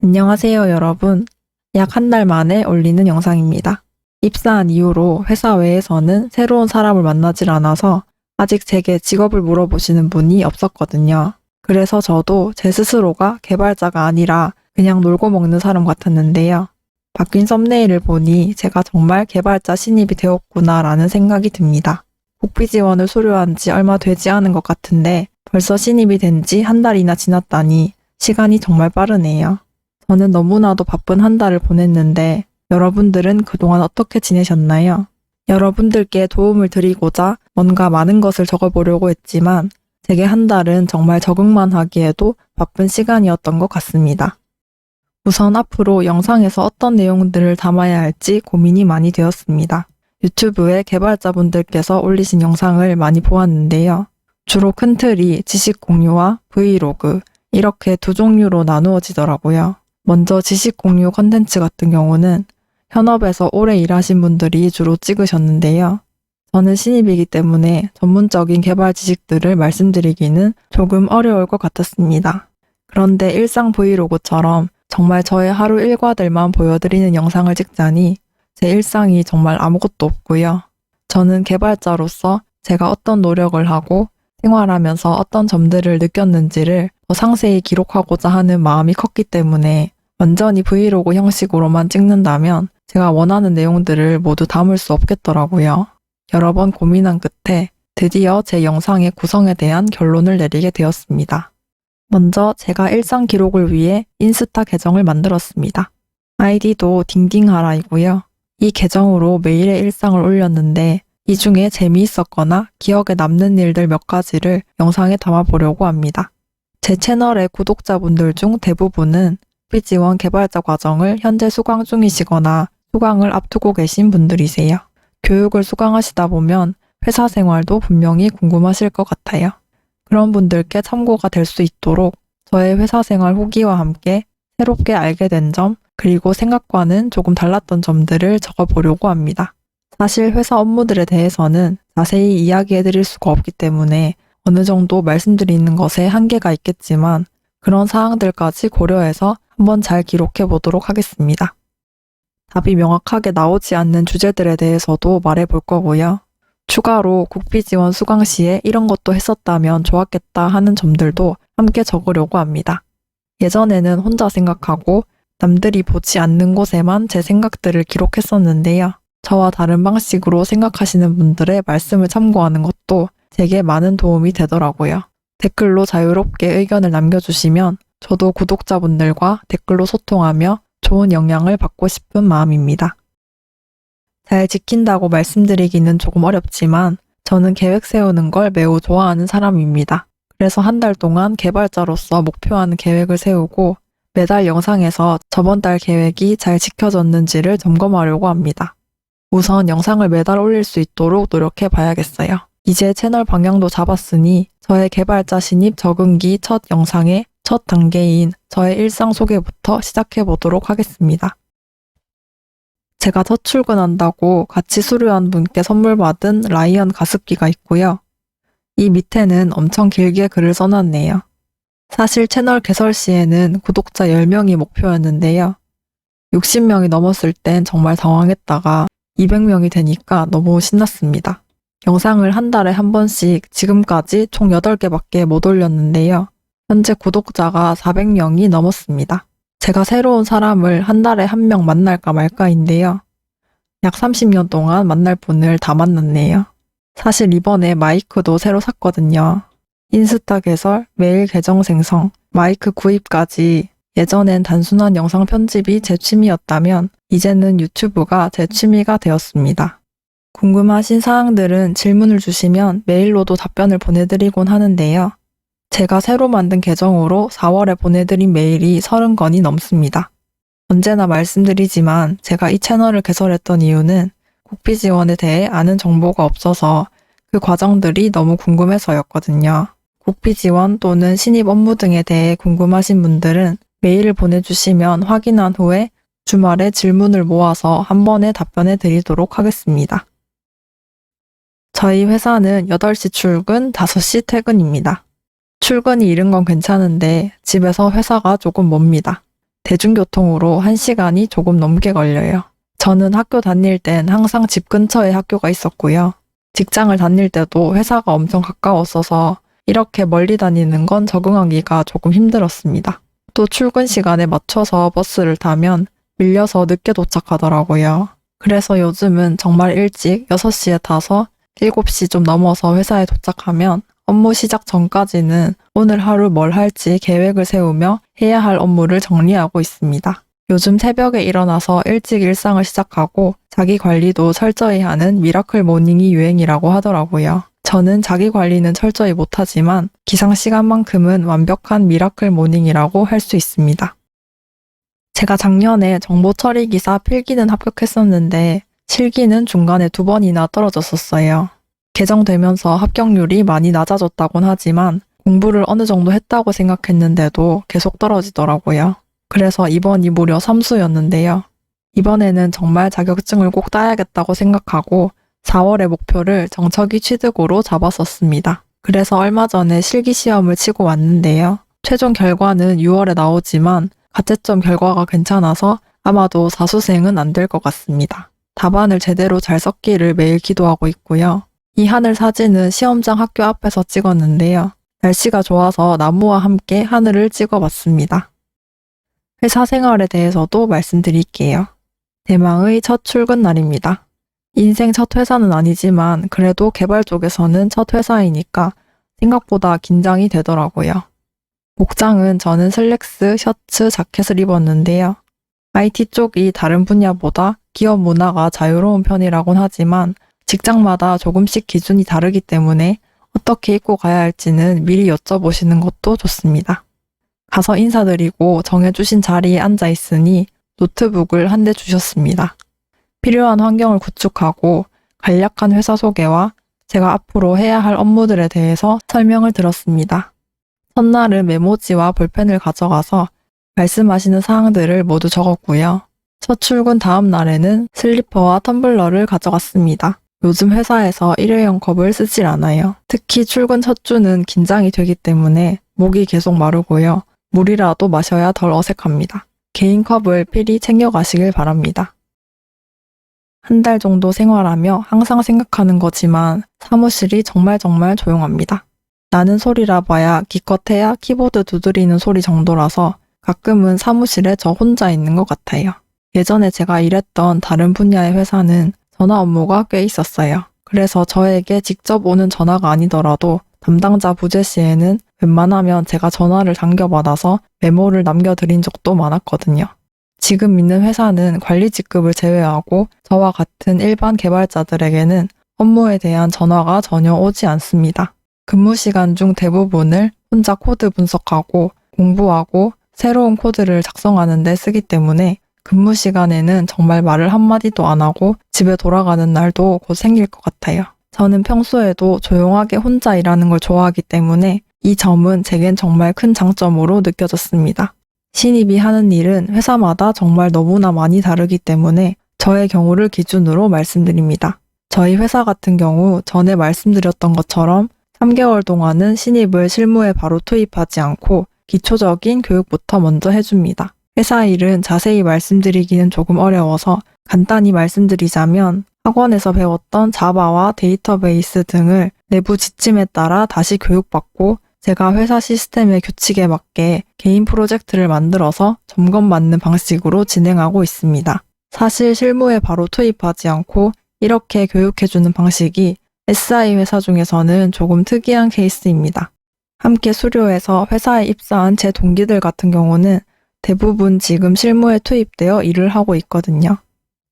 안녕하세요, 여러분. 약 한 달 만에 올리는 영상입니다. 입사한 이후로 회사 외에서는 새로운 사람을 만나질 않아서 아직 제게 직업을 물어보시는 분이 없었거든요. 그래서 저도 제 스스로가 개발자가 아니라 그냥 놀고 먹는 사람 같았는데요. 바뀐 썸네일을 보니 제가 정말 개발자 신입이 되었구나라는 생각이 듭니다. 국비 지원을 수료한 지 얼마 되지 않은 것 같은데 벌써 신입이 된 지 한 달이나 지났다니 시간이 정말 빠르네요. 저는 너무나도 바쁜 한 달을 보냈는데 여러분들은 그동안 어떻게 지내셨나요? 여러분들께 도움을 드리고자 뭔가 많은 것을 적어보려고 했지만 제게 한 달은 정말 적응만 하기에도 바쁜 시간이었던 것 같습니다. 우선 앞으로 영상에서 어떤 내용들을 담아야 할지 고민이 많이 되었습니다. 유튜브에 개발자분들께서 올리신 영상을 많이 보았는데요. 주로 큰 틀이 지식 공유와 브이로그 이렇게 두 종류로 나누어지더라고요. 먼저 지식 공유 컨텐츠 같은 경우는 현업에서 오래 일하신 분들이 주로 찍으셨는데요. 저는 신입이기 때문에 전문적인 개발 지식들을 말씀드리기는 조금 어려울 것 같았습니다. 그런데 일상 브이로그처럼 정말 저의 하루 일과들만 보여드리는 영상을 찍자니 제 일상이 정말 아무것도 없고요. 저는 개발자로서 제가 어떤 노력을 하고 생활하면서 어떤 점들을 느꼈는지를 더 상세히 기록하고자 하는 마음이 컸기 때문에 완전히 브이로그 형식으로만 찍는다면 제가 원하는 내용들을 모두 담을 수 없겠더라고요. 여러 번 고민한 끝에 드디어 제 영상의 구성에 대한 결론을 내리게 되었습니다. 먼저 제가 일상 기록을 위해 인스타 계정을 만들었습니다. 아이디도 딩딩하라이고요. 이 계정으로 매일의 일상을 올렸는데 이 중에 재미있었거나 기억에 남는 일들 몇 가지를 영상에 담아보려고 합니다. 제 채널의 구독자분들 중 대부분은 국비 지원 개발자 과정을 현재 수강 중이시거나 수강을 앞두고 계신 분들이세요. 교육을 수강하시다 보면 회사 생활도 분명히 궁금하실 것 같아요. 그런 분들께 참고가 될 수 있도록 저의 회사 생활 후기와 함께 새롭게 알게 된 점, 그리고 생각과는 조금 달랐던 점들을 적어보려고 합니다. 사실 회사 업무들에 대해서는 자세히 이야기해드릴 수가 없기 때문에 어느 정도 말씀드리는 것에 한계가 있겠지만 그런 사항들까지 고려해서 한번 잘 기록해 보도록 하겠습니다. 답이 명확하게 나오지 않는 주제들에 대해서도 말해 볼 거고요. 추가로 국비 지원 수강 시에 이런 것도 했었다면 좋았겠다 하는 점들도 함께 적으려고 합니다. 예전에는 혼자 생각하고 남들이 보지 않는 곳에만 제 생각들을 기록했었는데요. 저와 다른 방식으로 생각하시는 분들의 말씀을 참고하는 것도 제게 많은 도움이 되더라고요. 댓글로 자유롭게 의견을 남겨주시면 저도 구독자분들과 댓글로 소통하며 좋은 영향을 받고 싶은 마음입니다. 잘 지킨다고 말씀드리기는 조금 어렵지만 저는 계획 세우는 걸 매우 좋아하는 사람입니다. 그래서 한 달 동안 개발자로서 목표하는 계획을 세우고 매달 영상에서 저번 달 계획이 잘 지켜졌는지를 점검하려고 합니다. 우선 영상을 매달 올릴 수 있도록 노력해 봐야겠어요. 이제 채널 방향도 잡았으니 저의 개발자 신입 적응기 첫 영상의 첫 단계인 저의 일상 소개부터 시작해 보도록 하겠습니다. 제가 첫 출근한다고 같이 수료한 분께 선물 받은 라이언 가습기가 있고요. 이 밑에는 엄청 길게 글을 써놨네요. 사실 채널 개설 시에는 구독자 10명이 목표였는데요. 60명이 넘었을 땐 정말 당황했다가 200명이 되니까 너무 신났습니다. 영상을 한 달에 한 번씩 지금까지 총 8개밖에 못 올렸는데요. 현재 구독자가 400명이 넘었습니다. 제가 새로운 사람을 한 달에 한 명 만날까 말까인데요. 약 30년 동안 만날 분을 다 만났네요. 사실 이번에 마이크도 새로 샀거든요. 인스타 개설, 메일 계정 생성, 마이크 구입까지. 예전엔 단순한 영상 편집이 제 취미였다면 이제는 유튜브가 제 취미가 되었습니다. 궁금하신 사항들은 질문을 주시면 메일로도 답변을 보내드리곤 하는데요. 제가 새로 만든 계정으로 4월에 보내드린 메일이 30건이 넘습니다. 언제나 말씀드리지만 제가 이 채널을 개설했던 이유는 국비 지원에 대해 아는 정보가 없어서 그 과정들이 너무 궁금해서였거든요. 국비 지원 또는 신입 업무 등에 대해 궁금하신 분들은 메일을 보내주시면 확인한 후에 주말에 질문을 모아서 한 번에 답변해 드리도록 하겠습니다. 저희 회사는 8시 출근, 5시 퇴근입니다. 출근이 이른 건 괜찮은데 집에서 회사가 조금 멉니다. 대중교통으로 1시간이 조금 넘게 걸려요. 저는 학교 다닐 땐 항상 집 근처에 학교가 있었고요. 직장을 다닐 때도 회사가 엄청 가까웠어서 이렇게 멀리 다니는 건 적응하기가 조금 힘들었습니다. 또 출근 시간에 맞춰서 버스를 타면 밀려서 늦게 도착하더라고요. 그래서 요즘은 정말 일찍 6시에 타서 7시 좀 넘어서 회사에 도착하면 업무 시작 전까지는 오늘 하루 뭘 할지 계획을 세우며 해야 할 업무를 정리하고 있습니다. 요즘 새벽에 일어나서 일찍 일상을 시작하고 자기 관리도 철저히 하는 미라클 모닝이 유행이라고 하더라고요. 저는 자기 관리는 철저히 못하지만 기상 시간만큼은 완벽한 미라클 모닝이라고 할 수 있습니다. 제가 작년에 정보 처리 기사 필기는 합격했었는데 실기는 중간에 2번이나 떨어졌었어요. 개정되면서 합격률이 많이 낮아졌다곤 하지만 공부를 어느 정도 했다고 생각했는데도 계속 떨어지더라고요. 그래서 이번이 무려 3수였는데요. 이번에는 정말 자격증을 꼭 따야겠다고 생각하고 4월의 목표를 정처기 취득으로 잡았었습니다. 그래서 얼마 전에 실기 시험을 치고 왔는데요. 최종 결과는 6월에 나오지만 가채점 결과가 괜찮아서 아마도 사수생은 안 될 것 같습니다. 답안을 제대로 잘 썼기를 매일 기도하고 있고요. 이 하늘 사진은 시험장 학교 앞에서 찍었는데요. 날씨가 좋아서 나무와 함께 하늘을 찍어봤습니다. 회사 생활에 대해서도 말씀드릴게요. 대망의 첫 출근 날입니다. 인생 첫 회사는 아니지만 그래도 개발 쪽에서는 첫 회사이니까 생각보다 긴장이 되더라고요. 복장은 저는 슬랙스, 셔츠, 자켓을 입었는데요. IT 쪽이 다른 분야보다 기업 문화가 자유로운 편이라곤 하지만 직장마다 조금씩 기준이 다르기 때문에 어떻게 입고 가야 할지는 미리 여쭤보시는 것도 좋습니다. 가서 인사드리고 정해주신 자리에 앉아 있으니 노트북을 한 대 주셨습니다. 필요한 환경을 구축하고 간략한 회사 소개와 제가 앞으로 해야 할 업무들에 대해서 설명을 들었습니다. 첫날은 메모지와 볼펜을 가져가서 말씀하시는 사항들을 모두 적었고요. 첫 출근 다음 날에는 슬리퍼와 텀블러를 가져갔습니다. 요즘 회사에서 일회용 컵을 쓰질 않아요. 특히 출근 첫 주는 긴장이 되기 때문에 목이 계속 마르고요. 물이라도 마셔야 덜 어색합니다. 개인 컵을 필히 챙겨가시길 바랍니다. 한 달 정도 생활하며 항상 생각하는 거지만 사무실이 정말 조용합니다. 나는 소리라 봐야 기껏해야 키보드 두드리는 소리 정도라서 가끔은 사무실에 저 혼자 있는 것 같아요. 예전에 제가 일했던 다른 분야의 회사는 전화 업무가 꽤 있었어요. 그래서 저에게 직접 오는 전화가 아니더라도 담당자 부재 시에는 웬만하면 제가 전화를 당겨받아서 메모를 남겨드린 적도 많았거든요. 지금 있는 회사는 관리 직급을 제외하고 저와 같은 일반 개발자들에게는 업무에 대한 전화가 전혀 오지 않습니다. 근무 시간 중 대부분을 혼자 코드 분석하고 공부하고 새로운 코드를 작성하는 데 쓰기 때문에 근무 시간에는 정말 말을 한마디도 안 하고 집에 돌아가는 날도 곧 생길 것 같아요. 저는 평소에도 조용하게 혼자 일하는 걸 좋아하기 때문에 이 점은 제겐 정말 큰 장점으로 느껴졌습니다. 신입이 하는 일은 회사마다 정말 너무나 많이 다르기 때문에 저의 경우를 기준으로 말씀드립니다. 저희 회사 같은 경우 전에 말씀드렸던 것처럼 3개월 동안은 신입을 실무에 바로 투입하지 않고 기초적인 교육부터 먼저 해줍니다. 회사 일은 자세히 말씀드리기는 조금 어려워서 간단히 말씀드리자면 학원에서 배웠던 자바와 데이터베이스 등을 내부 지침에 따라 다시 교육받고 제가 회사 시스템의 규칙에 맞게 개인 프로젝트를 만들어서 점검받는 방식으로 진행하고 있습니다. 사실 실무에 바로 투입하지 않고 이렇게 교육해주는 방식이 SI 회사 중에서는 조금 특이한 케이스입니다. 함께 수료해서 회사에 입사한 제 동기들 같은 경우는 대부분 지금 실무에 투입되어 일을 하고 있거든요.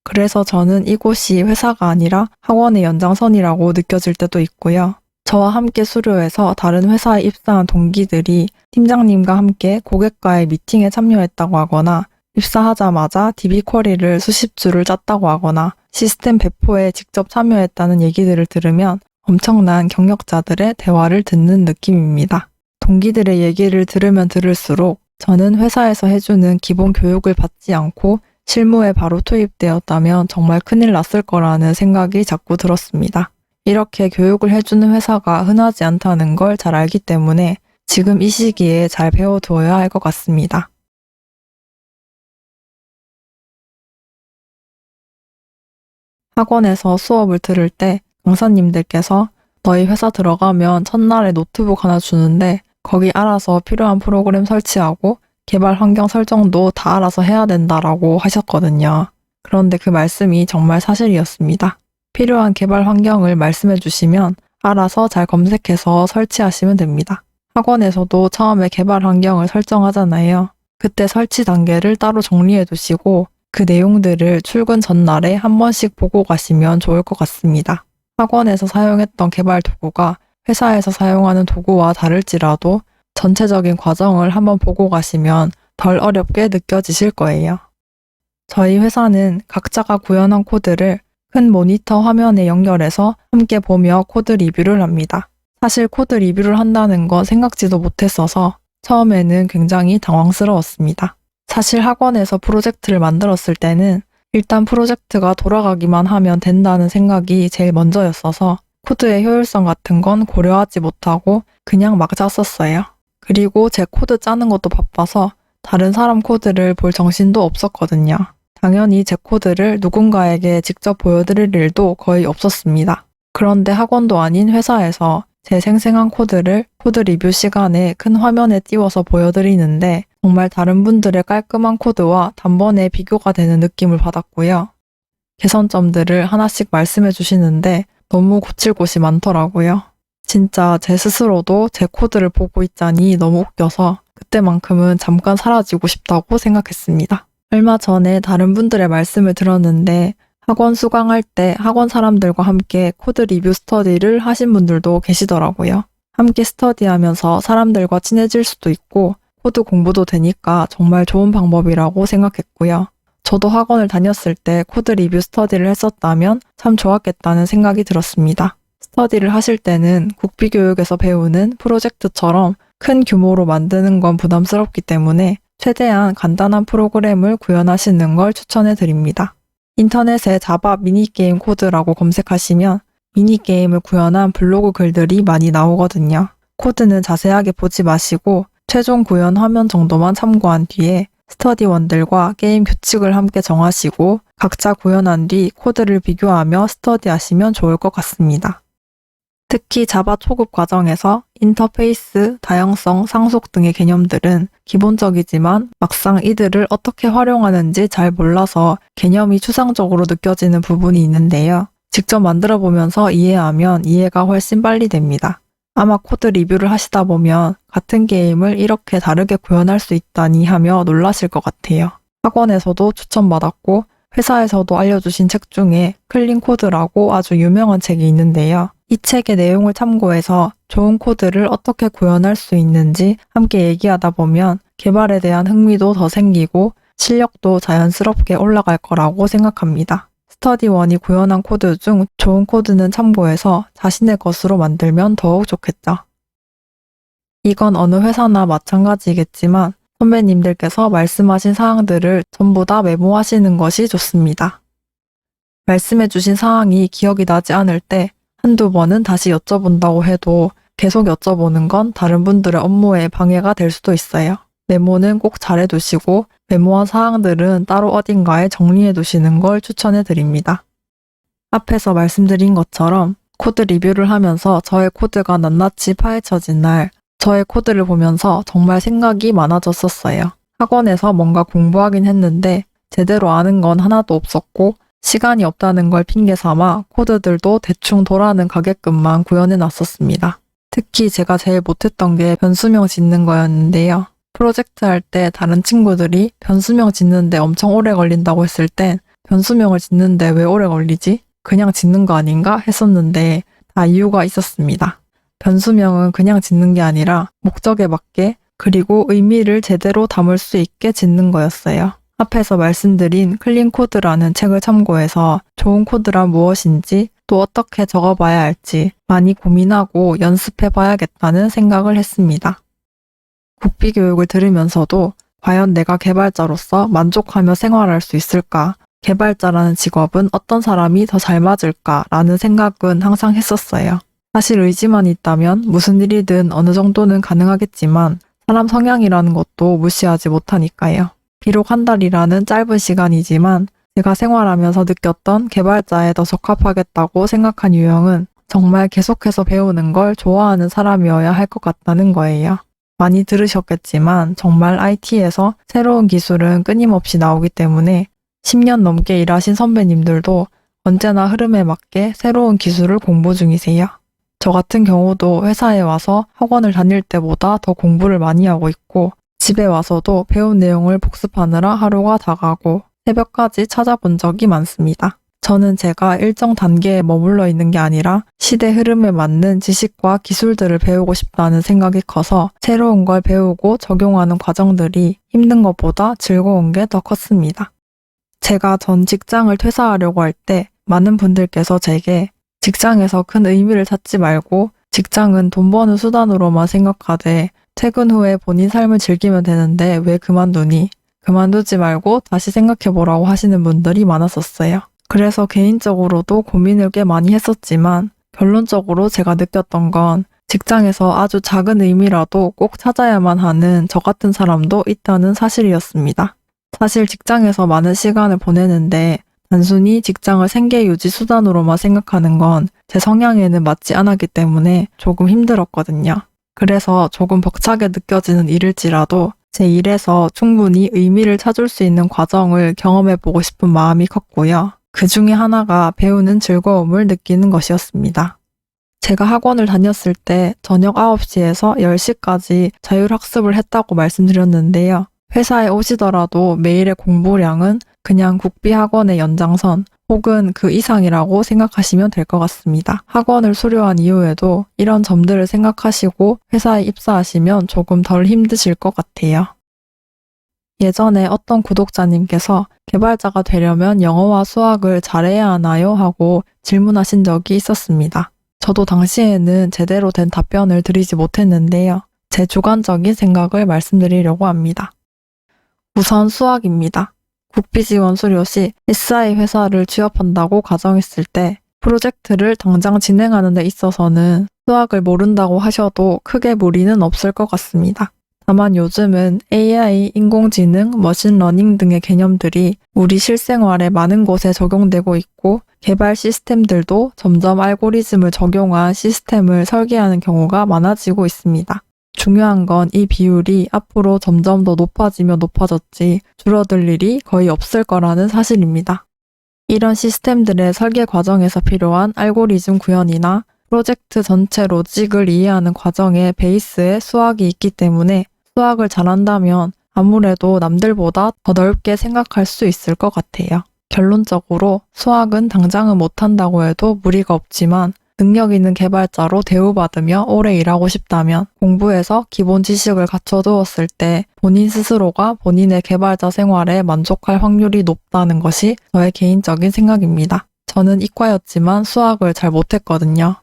그래서 저는 이곳이 회사가 아니라 학원의 연장선이라고 느껴질 때도 있고요. 저와 함께 수료해서 다른 회사에 입사한 동기들이 팀장님과 함께 고객과의 미팅에 참여했다고 하거나 입사하자마자 DB 쿼리를 수십 줄을 짰다고 하거나 시스템 배포에 직접 참여했다는 얘기들을 들으면 엄청난 경력자들의 대화를 듣는 느낌입니다. 동기들의 얘기를 들으면 들을수록 저는 회사에서 해주는 기본 교육을 받지 않고 실무에 바로 투입되었다면 정말 큰일 났을 거라는 생각이 자꾸 들었습니다. 이렇게 교육을 해주는 회사가 흔하지 않다는 걸 잘 알기 때문에 지금 이 시기에 잘 배워두어야 할 것 같습니다. 학원에서 수업을 들을 때 강사님들께서 너희 회사 들어가면 첫날에 노트북 하나 주는데 거기 알아서 필요한 프로그램 설치하고 개발 환경 설정도 다 알아서 해야 된다라고 하셨거든요. 그런데 그 말씀이 정말 사실이었습니다. 필요한 개발 환경을 말씀해 주시면 알아서 잘 검색해서 설치하시면 됩니다. 학원에서도 처음에 개발 환경을 설정하잖아요. 그때 설치 단계를 따로 정리해 두시고 그 내용들을 출근 전날에 한 번씩 보고 가시면 좋을 것 같습니다. 학원에서 사용했던 개발 도구가 회사에서 사용하는 도구와 다를지라도 전체적인 과정을 한번 보고 가시면 덜 어렵게 느껴지실 거예요. 저희 회사는 각자가 구현한 코드를 큰 모니터 화면에 연결해서 함께 보며 코드 리뷰를 합니다. 사실 코드 리뷰를 한다는 건 생각지도 못했어서 처음에는 굉장히 당황스러웠습니다. 사실 학원에서 프로젝트를 만들었을 때는 일단 프로젝트가 돌아가기만 하면 된다는 생각이 제일 먼저였어서 코드의 효율성 같은 건 고려하지 못하고 그냥 막 짰었어요. 그리고 제 코드 짜는 것도 바빠서 다른 사람 코드를 볼 정신도 없었거든요. 당연히 제 코드를 누군가에게 직접 보여드릴 일도 거의 없었습니다. 그런데 학원도 아닌 회사에서 제 생생한 코드를 코드 리뷰 시간에 큰 화면에 띄워서 보여드리는데 정말 다른 분들의 깔끔한 코드와 단번에 비교가 되는 느낌을 받았고요. 개선점들을 하나씩 말씀해 주시는데 너무 고칠 곳이 많더라고요. 진짜 제 스스로도 제 코드를 보고 있자니 너무 웃겨서 그때만큼은 잠깐 사라지고 싶다고 생각했습니다. 얼마 전에 다른 분들의 말씀을 들었는데 학원 수강할 때 학원 사람들과 함께 코드 리뷰 스터디를 하신 분들도 계시더라고요. 함께 스터디하면서 사람들과 친해질 수도 있고 코드 공부도 되니까 정말 좋은 방법이라고 생각했고요. 저도 학원을 다녔을 때 코드 리뷰 스터디를 했었다면 참 좋았겠다는 생각이 들었습니다. 스터디를 하실 때는 국비교육에서 배우는 프로젝트처럼 큰 규모로 만드는 건 부담스럽기 때문에 최대한 간단한 프로그램을 구현하시는 걸 추천해 드립니다. 인터넷에 자바 미니게임 코드라고 검색하시면 미니게임을 구현한 블로그 글들이 많이 나오거든요. 코드는 자세하게 보지 마시고 최종 구현 화면 정도만 참고한 뒤에 스터디원들과 게임 규칙을 함께 정하시고 각자 구현한 뒤 코드를 비교하며 스터디하시면 좋을 것 같습니다. 특히 자바 초급 과정에서 인터페이스, 다양성, 상속 등의 개념들은 기본적이지만 막상 이들을 어떻게 활용하는지 잘 몰라서 개념이 추상적으로 느껴지는 부분이 있는데요. 직접 만들어 보면서 이해하면 이해가 훨씬 빨리 됩니다. 아마 코드 리뷰를 하시다 보면 같은 게임을 이렇게 다르게 구현할 수 있다니 하며 놀라실 것 같아요. 학원에서도 추천받았고 회사에서도 알려주신 책 중에 클린 코드라고 아주 유명한 책이 있는데요. 이 책의 내용을 참고해서 좋은 코드를 어떻게 구현할 수 있는지 함께 얘기하다 보면 개발에 대한 흥미도 더 생기고 실력도 자연스럽게 올라갈 거라고 생각합니다. 스터디원이 구현한 코드 중 좋은 코드는 참고해서 자신의 것으로 만들면 더욱 좋겠죠. 이건 어느 회사나 마찬가지겠지만 선배님들께서 말씀하신 사항들을 전부 다 메모하시는 것이 좋습니다. 말씀해주신 사항이 기억이 나지 않을 때 한두 번은 다시 여쭤본다고 해도 계속 여쭤보는 건 다른 분들의 업무에 방해가 될 수도 있어요. 메모는 꼭 잘해두시고 메모한 사항들은 따로 어딘가에 정리해두시는 걸 추천해드립니다. 앞에서 말씀드린 것처럼 코드 리뷰를 하면서 저의 코드가 낱낱이 파헤쳐진 날 저의 코드를 보면서 정말 생각이 많아졌었어요. 학원에서 뭔가 공부하긴 했는데 제대로 아는 건 하나도 없었고 시간이 없다는 걸 핑계 삼아 코드들도 대충 돌아는 가게끔만 구현해 놨었습니다. 특히 제가 제일 못했던 게 변수명 짓는 거였는데요. 프로젝트 할 때 다른 친구들이 변수명 짓는데 엄청 오래 걸린다고 했을 땐 변수명을 짓는데 왜 오래 걸리지? 그냥 짓는 거 아닌가? 했었는데 다 이유가 있었습니다. 변수명은 그냥 짓는 게 아니라 목적에 맞게 그리고 의미를 제대로 담을 수 있게 짓는 거였어요. 앞에서 말씀드린 클린 코드라는 책을 참고해서 좋은 코드란 무엇인지 또 어떻게 적어봐야 할지 많이 고민하고 연습해봐야겠다는 생각을 했습니다. 국비교육을 들으면서도 과연 내가 개발자로서 만족하며 생활할 수 있을까? 개발자라는 직업은 어떤 사람이 더 잘 맞을까라는 생각은 항상 했었어요. 사실 의지만 있다면 무슨 일이든 어느 정도는 가능하겠지만 사람 성향이라는 것도 무시하지 못하니까요. 비록 한 달이라는 짧은 시간이지만 제가 생활하면서 느꼈던 개발자에 더 적합하겠다고 생각한 유형은 정말 계속해서 배우는 걸 좋아하는 사람이어야 할 것 같다는 거예요. 많이 들으셨겠지만 정말 IT에서 새로운 기술은 끊임없이 나오기 때문에 10년 넘게 일하신 선배님들도 언제나 흐름에 맞게 새로운 기술을 공부 중이세요. 저 같은 경우도 회사에 와서 학원을 다닐 때보다 더 공부를 많이 하고 있고 집에 와서도 배운 내용을 복습하느라 하루가 다 가고 새벽까지 찾아본 적이 많습니다. 저는 제가 일정 단계에 머물러 있는 게 아니라 시대 흐름에 맞는 지식과 기술들을 배우고 싶다는 생각이 커서 새로운 걸 배우고 적용하는 과정들이 힘든 것보다 즐거운 게 더 컸습니다. 제가 전 직장을 퇴사하려고 할 때 많은 분들께서 제게 직장에서 큰 의미를 찾지 말고 직장은 돈 버는 수단으로만 생각하되 퇴근 후에 본인 삶을 즐기면 되는데 왜 그만두니? 그만두지 말고 다시 생각해보라고 하시는 분들이 많았었어요. 그래서 개인적으로도 고민을 꽤 많이 했었지만 결론적으로 제가 느꼈던 건 직장에서 아주 작은 의미라도 꼭 찾아야만 하는 저 같은 사람도 있다는 사실이었습니다. 사실 직장에서 많은 시간을 보내는데 단순히 직장을 생계 유지 수단으로만 생각하는 건 제 성향에는 맞지 않았기 때문에 조금 힘들었거든요. 그래서 조금 벅차게 느껴지는 일일지라도 제 일에서 충분히 의미를 찾을 수 있는 과정을 경험해보고 싶은 마음이 컸고요. 그 중에 하나가 배우는 즐거움을 느끼는 것이었습니다. 제가 학원을 다녔을 때 저녁 9시에서 10시까지 자율학습을 했다고 말씀드렸는데요. 회사에 오시더라도 매일의 공부량은 그냥 국비학원의 연장선 혹은 그 이상이라고 생각하시면 될 것 같습니다. 학원을 수료한 이후에도 이런 점들을 생각하시고 회사에 입사하시면 조금 덜 힘드실 것 같아요. 예전에 어떤 구독자님께서 개발자가 되려면 영어와 수학을 잘해야 하나요? 하고 질문하신 적이 있었습니다. 저도 당시에는 제대로 된 답변을 드리지 못했는데요. 제 주관적인 생각을 말씀드리려고 합니다. 우선 수학입니다. 국비 지원 수료 시 SI 회사를 취업한다고 가정했을 때 프로젝트를 당장 진행하는 데 있어서는 수학을 모른다고 하셔도 크게 무리는 없을 것 같습니다. 다만 요즘은 AI, 인공지능, 머신러닝 등의 개념들이 우리 실생활에 많은 곳에 적용되고 있고 개발 시스템들도 점점 알고리즘을 적용한 시스템을 설계하는 경우가 많아지고 있습니다. 중요한 건 이 비율이 앞으로 점점 더 높아지며 높아졌지 줄어들 일이 거의 없을 거라는 사실입니다. 이런 시스템들의 설계 과정에서 필요한 알고리즘 구현이나 프로젝트 전체 로직을 이해하는 과정의 베이스에 수학이 있기 때문에 수학을 잘한다면 아무래도 남들보다 더 넓게 생각할 수 있을 것 같아요. 결론적으로 수학은 당장은 못한다고 해도 무리가 없지만 능력 있는 개발자로 대우받으며 오래 일하고 싶다면 공부해서 기본 지식을 갖춰두었을 때 본인 스스로가 본인의 개발자 생활에 만족할 확률이 높다는 것이 저의 개인적인 생각입니다. 저는 이과였지만 수학을 잘 못했거든요.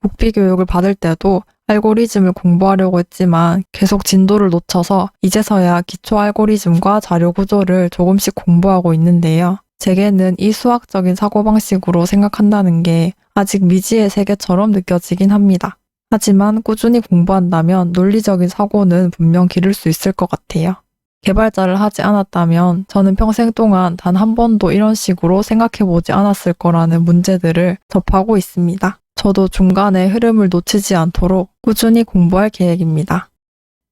국비교육을 받을 때도 알고리즘을 공부하려고 했지만 계속 진도를 놓쳐서 이제서야 기초 알고리즘과 자료 구조를 조금씩 공부하고 있는데요. 제게는 이 수학적인 사고방식으로 생각한다는 게 아직 미지의 세계처럼 느껴지긴 합니다. 하지만 꾸준히 공부한다면 논리적인 사고는 분명 기를 수 있을 것 같아요. 개발자를 하지 않았다면 저는 평생 동안 단 한 번도 이런 식으로 생각해보지 않았을 거라는 문제들을 접하고 있습니다. 저도 중간에 흐름을 놓치지 않도록 꾸준히 공부할 계획입니다.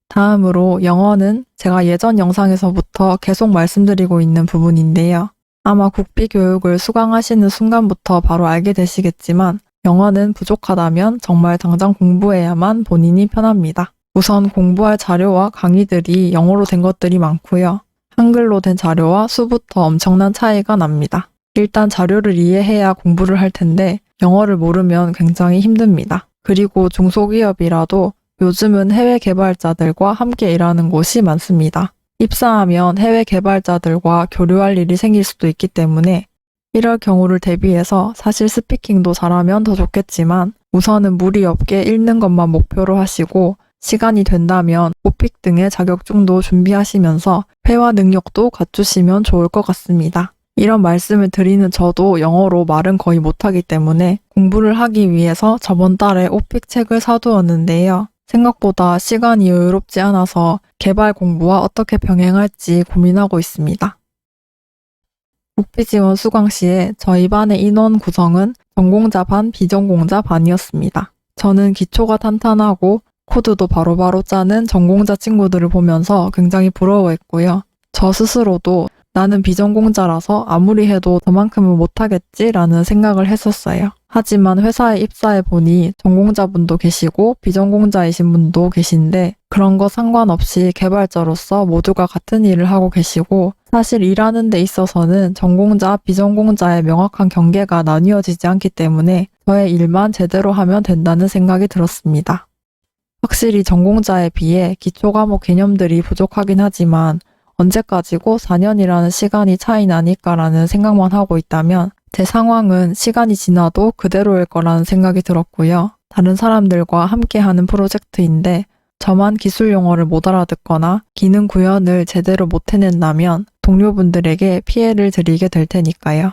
다음으로 영어는 제가 예전 영상에서부터 계속 말씀드리고 있는 부분인데요. 아마 국비 교육을 수강하시는 순간부터 바로 알게 되시겠지만 영어는 부족하다면 정말 당장 공부해야만 본인이 편합니다. 우선 공부할 자료와 강의들이 영어로 된 것들이 많고요. 한글로 된 자료와 수부터 엄청난 차이가 납니다. 일단 자료를 이해해야 공부를 할 텐데 영어를 모르면 굉장히 힘듭니다. 그리고 중소기업이라도 요즘은 해외 개발자들과 함께 일하는 곳이 많습니다. 입사하면 해외 개발자들과 교류할 일이 생길 수도 있기 때문에 이럴 경우를 대비해서 사실 스피킹도 잘하면 더 좋겠지만 우선은 무리 없게 읽는 것만 목표로 하시고 시간이 된다면 오픽 등의 자격증도 준비하시면서 회화 능력도 갖추시면 좋을 것 같습니다. 이런 말씀을 드리는 저도 영어로 말은 거의 못하기 때문에 공부를 하기 위해서 저번 달에 오픽 책을 사두었는데요. 생각보다 시간이 여유롭지 않아서 개발 공부와 어떻게 병행할지 고민하고 있습니다. 국비지원 수강 시에 저희 반의 인원 구성은 전공자 반, 비전공자 반이었습니다. 저는 기초가 탄탄하고 코드도 바로바로 짜는 전공자 친구들을 보면서 굉장히 부러워했고요. 저 스스로도 나는 비전공자라서 아무리 해도 저만큼은 못하겠지라는 생각을 했었어요. 하지만 회사에 입사해 보니 전공자분도 계시고 비전공자이신 분도 계신데 그런 거 상관없이 개발자로서 모두가 같은 일을 하고 계시고 사실 일하는 데 있어서는 전공자, 비전공자의 명확한 경계가 나뉘어지지 않기 때문에 저의 일만 제대로 하면 된다는 생각이 들었습니다. 확실히 전공자에 비해 기초 과목 개념들이 부족하긴 하지만 언제까지고 4년이라는 시간이 차이 나니까라는 생각만 하고 있다면 제 상황은 시간이 지나도 그대로일 거라는 생각이 들었고요. 다른 사람들과 함께하는 프로젝트인데 저만 기술 용어를 못 알아듣거나 기능 구현을 제대로 못 해낸다면 동료분들에게 피해를 드리게 될 테니까요.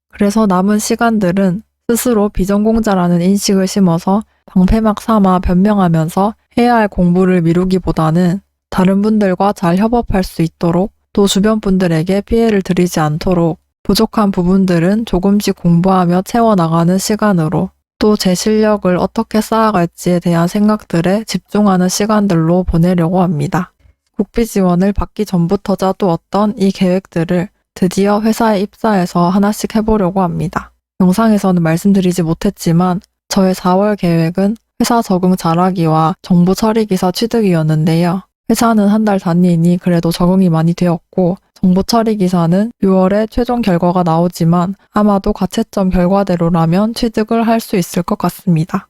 그래서 남은 시간들은 스스로 비전공자라는 인식을 심어서 방패막 삼아 변명하면서 해야 할 공부를 미루기보다는 다른 분들과 잘 협업할 수 있도록 또 주변 분들에게 피해를 드리지 않도록 부족한 부분들은 조금씩 공부하며 채워나가는 시간으로 또 제 실력을 어떻게 쌓아갈지에 대한 생각들에 집중하는 시간들로 보내려고 합니다. 국비 지원을 받기 전부터 짜두었던 이 계획들을 드디어 회사에 입사해서 하나씩 해보려고 합니다. 영상에서는 말씀드리지 못했지만 저의 4월 계획은 회사 적응 잘하기와 정보 처리 기사 취득이었는데요. 회사는 한 달 단위이니 그래도 적응이 많이 되었고 정보 처리 기사는 6월에 최종 결과가 나오지만 아마도 가채점 결과대로라면 취득을 할 수 있을 것 같습니다.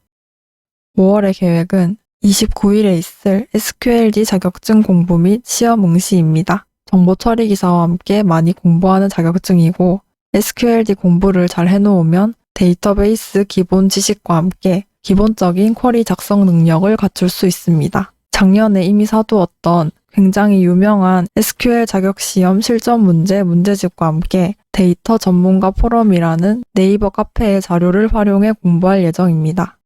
5월의 계획은 29일에 있을 SQLD 자격증 공부 및 시험 응시입니다. 정보 처리 기사와 함께 많이 공부하는 자격증이고 SQLD 공부를 잘 해놓으면 데이터베이스 기본 지식과 함께 기본적인 쿼리 작성 능력을 갖출 수 있습니다. 작년에 이미 사두었던 굉장히 유명한 SQL 자격시험 실전 문제집과 함께 데이터 전문가 포럼이라는 네이버 카페의 자료를 활용해 공부할 예정입니다.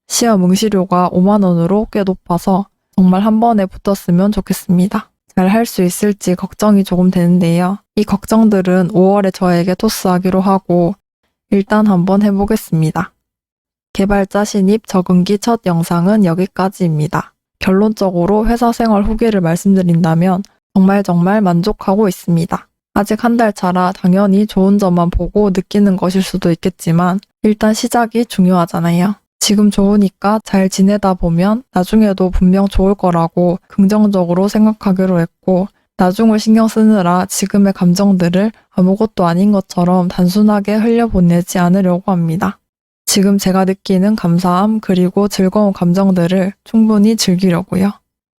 시험 응시료가 5만 원으로 꽤 높아서 정말 한 번에 붙었으면 좋겠습니다. 잘 할 수 있을지 걱정이 조금 되는데요. 이 걱정들은 5월에 저에게 토스하기로 하고 일단 한번 해보겠습니다. 개발자 신입 적응기 첫 영상은 여기까지입니다. 결론적으로 회사 생활 후기를 말씀드린다면 정말 만족하고 있습니다. 아직 한 달 차라 당연히 좋은 점만 보고 느끼는 것일 수도 있겠지만 일단 시작이 중요하잖아요. 지금 좋으니까 잘 지내다 보면 나중에도 분명 좋을 거라고 긍정적으로 생각하기로 했고 나중을 신경 쓰느라 지금의 감정들을 아무것도 아닌 것처럼 단순하게 흘려보내지 않으려고 합니다. 지금 제가 느끼는 감사함 그리고 즐거운 감정들을 충분히 즐기려고요.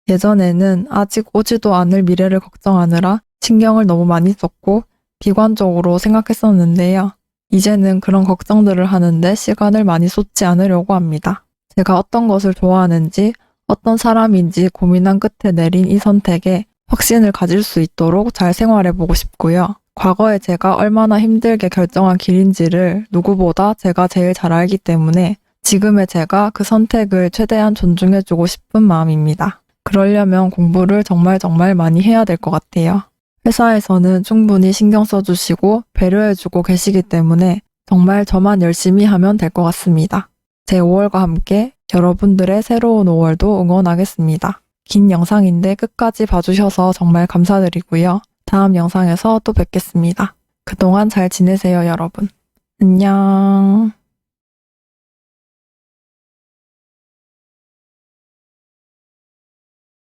예전에는 아직 오지도 않을 미래를 걱정하느라 신경을 너무 많이 썼고 비관적으로 생각했었는데요. 이제는 그런 걱정들을 하는데 시간을 많이 쏟지 않으려고 합니다. 제가 어떤 것을 좋아하는지 어떤 사람인지 고민한 끝에 내린 이 선택에 확신을 가질 수 있도록 잘 생활해보고 싶고요. 과거에 제가 얼마나 힘들게 결정한 길인지를 누구보다 제가 제일 잘 알기 때문에 지금의 제가 그 선택을 최대한 존중해주고 싶은 마음입니다. 그러려면 공부를 정말 많이 해야 될 것 같아요. 회사에서는 충분히 신경 써주시고 배려해주고 계시기 때문에 정말 저만 열심히 하면 될 것 같습니다. 제 5월과 함께 여러분들의 새로운 5월도 응원하겠습니다. 긴 영상인데 끝까지 봐주셔서 정말 감사드리고요. 다음 영상에서 또 뵙겠습니다. 그동안 잘 지내세요, 여러분. 안녕.